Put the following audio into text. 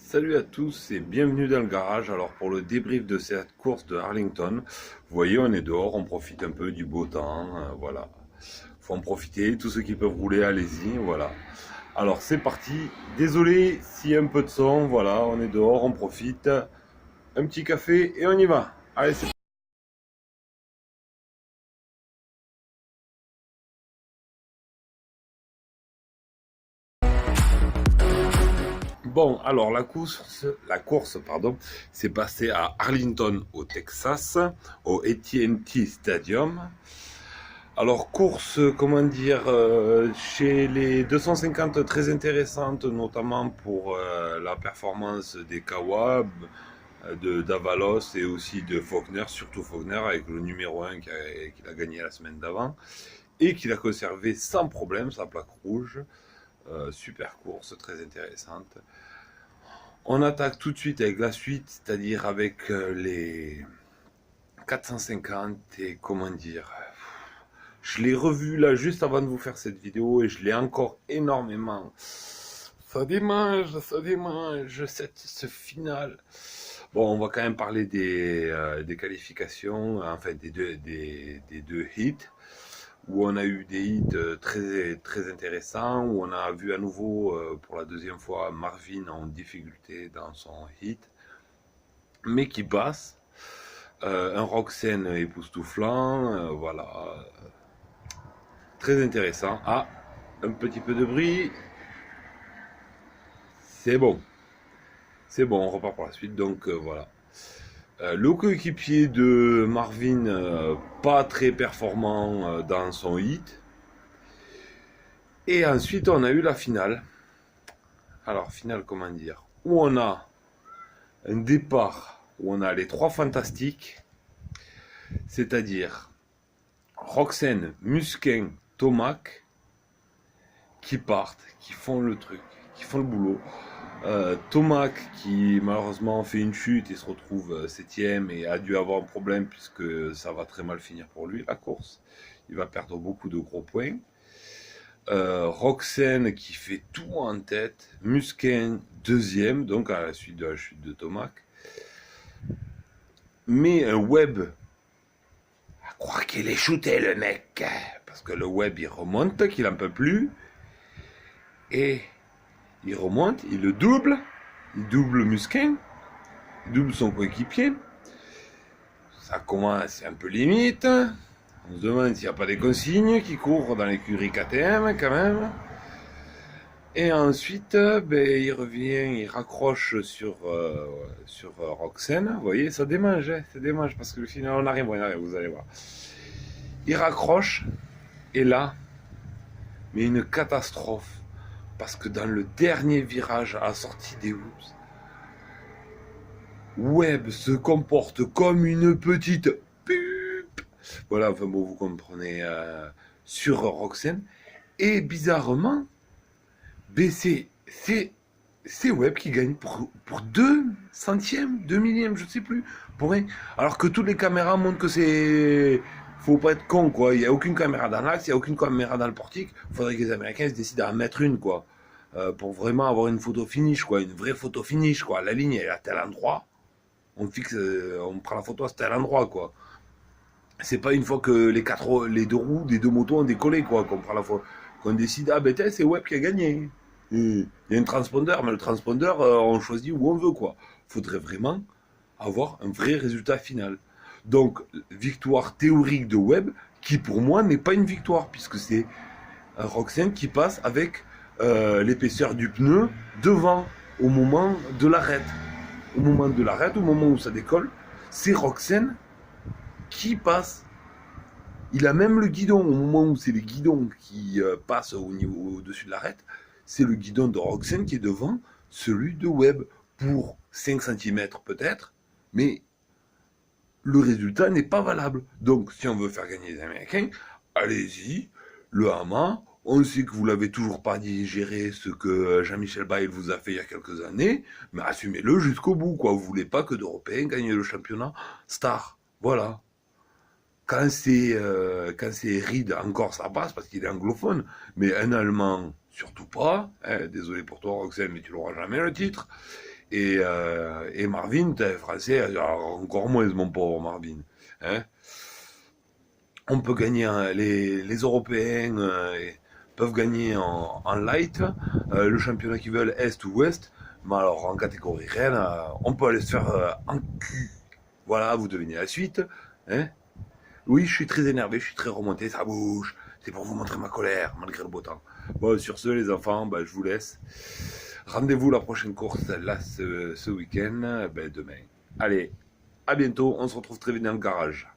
Salut à tous et bienvenue dans le garage. Alors pour le débrief de cette course de Arlington, vous voyez on est dehors, on profite un peu du beau temps, voilà. Faut en profiter, tous ceux qui peuvent rouler, allez-y, voilà. Alors c'est parti, désolé s'il y a un peu de son, voilà, on est dehors, on profite. Un petit café et on y va. Allez, c'est bon, alors la course, pardon, s'est passée à Arlington au Texas, au AT&T Stadium. Alors, course, comment dire, chez les 250 très intéressante, notamment pour la performance des Kawab, de Davalos et aussi de Faulkner, surtout Faulkner avec le numéro 1 qu'il a gagné la semaine d'avant et qu'il a conservé sans problème sa plaque rouge. Super course, très intéressante. On attaque tout de suite avec la suite, c'est-à-dire avec les 450 et comment dire. Je l'ai revu là juste avant de vous faire cette vidéo et je l'ai encore énormément. Ça démange, ce final. Bon, on va quand même parler des qualifications, enfin des deux hits, où on a eu des hits très, très intéressants, où on a vu à nouveau pour la deuxième fois Marvin en difficulté dans son hit, mais qui passe. Un Roxen époustouflant, voilà. Très intéressant. Ah, un petit peu de bruit. C'est bon. C'est bon, on repart pour la suite. Donc voilà. Le coéquipier de Marvin, pas très performant dans son hit. Et ensuite, on a eu la finale. Alors, finale, comment dire? Où on a un départ où on a les trois fantastiques, c'est-à-dire Roxen, Musquin, Tomac, qui partent, qui font le truc, qui font le boulot. Tomac qui malheureusement fait une chute et se retrouve septième et a dû avoir un problème puisque ça va très mal finir pour lui la course. Il va perdre beaucoup de gros points. Roxen qui fait tout en tête. Musquin deuxième, donc à la suite de la chute de Tomac. Mais un Webb, à croire qu'il est shooté le mec, parce que le Webb il remonte, qu'il en peut plus. Et il remonte, il le double, il double Musquin, il double son coéquipier. Ça commence un peu limite. On se demande s'il n'y a pas des consignes qui courent dans l'écurie KTM quand même. Et ensuite, ben, il revient, il raccroche sur Roxen. Vous voyez, ça démange, hein, ça démange parce que le final, on arrive, vous allez voir. Il raccroche, et là, mais une catastrophe. Parce que dans le dernier virage à la sortie des Whoops, Webb se comporte comme une petite pupe. Voilà, enfin bon, vous comprenez, sur Roxen. Et bizarrement, c'est Webb qui gagne pour 2 centièmes, 2 millièmes, je sais plus. Pour rien. Alors que toutes les caméras montrent que c'est. Faut pas être con, quoi. Il n'y a aucune caméra dans l'axe, il n'y a aucune caméra dans le portique. Il faudrait que les Américains se décident à en mettre une, quoi. Pour vraiment avoir une photo finish, quoi. Une vraie photo finish, quoi. La ligne est à tel endroit. On fixe, on prend la photo à tel endroit, quoi. C'est pas une fois que les deux roues des deux motos ont décollé, quoi, qu'on prend la photo. Qu'on décide, ah ben c'est Webb qui a gagné. Il y a un transpondeur, mais le transpondeur, on choisit où on veut, quoi. Faudrait vraiment avoir un vrai résultat final. Donc, victoire théorique de Webb, qui pour moi n'est pas une victoire, puisque c'est un Roxen qui passe avec l'épaisseur du pneu devant, au moment de l'arrêt. Au moment de l'arrêt, au moment où ça décolle, c'est Roxen qui passe. Il a même le guidon, au moment où c'est les guidons qui passent au-dessus de l'arête, c'est le guidon de Roxen qui est devant celui de Webb, pour 5 cm peut-être, mais le résultat n'est pas valable. Donc si on veut faire gagner les Américains, allez-y, le Hama, on sait que vous l'avez toujours pas digéré ce que Jean-Michel Bayle vous a fait il y a quelques années, mais assumez-le jusqu'au bout, quoi. Vous voulez pas que d'Européens gagnent le championnat star. Voilà. Quand c'est Reed, encore ça passe parce qu'il est anglophone, mais un Allemand, surtout pas. Hein, désolé pour toi, Roxane, mais tu l'auras jamais le titre. Et Marvin, t'es français, alors encore moins mon pauvre Marvin. Hein. On peut gagner, les Européens peuvent gagner en light, le championnat qu'ils veulent, Est ou Ouest, mais alors en catégorie reine, on peut aller se faire en cul. Voilà, vous devinez la suite. Hein. Oui, je suis très énervé, je suis très remonté, ça bouge. C'est pour vous montrer ma colère, malgré le beau temps. Bon, sur ce, les enfants, je vous laisse. Rendez-vous la prochaine course, là, ce week-end, demain. Allez, à bientôt, on se retrouve très vite dans le garage.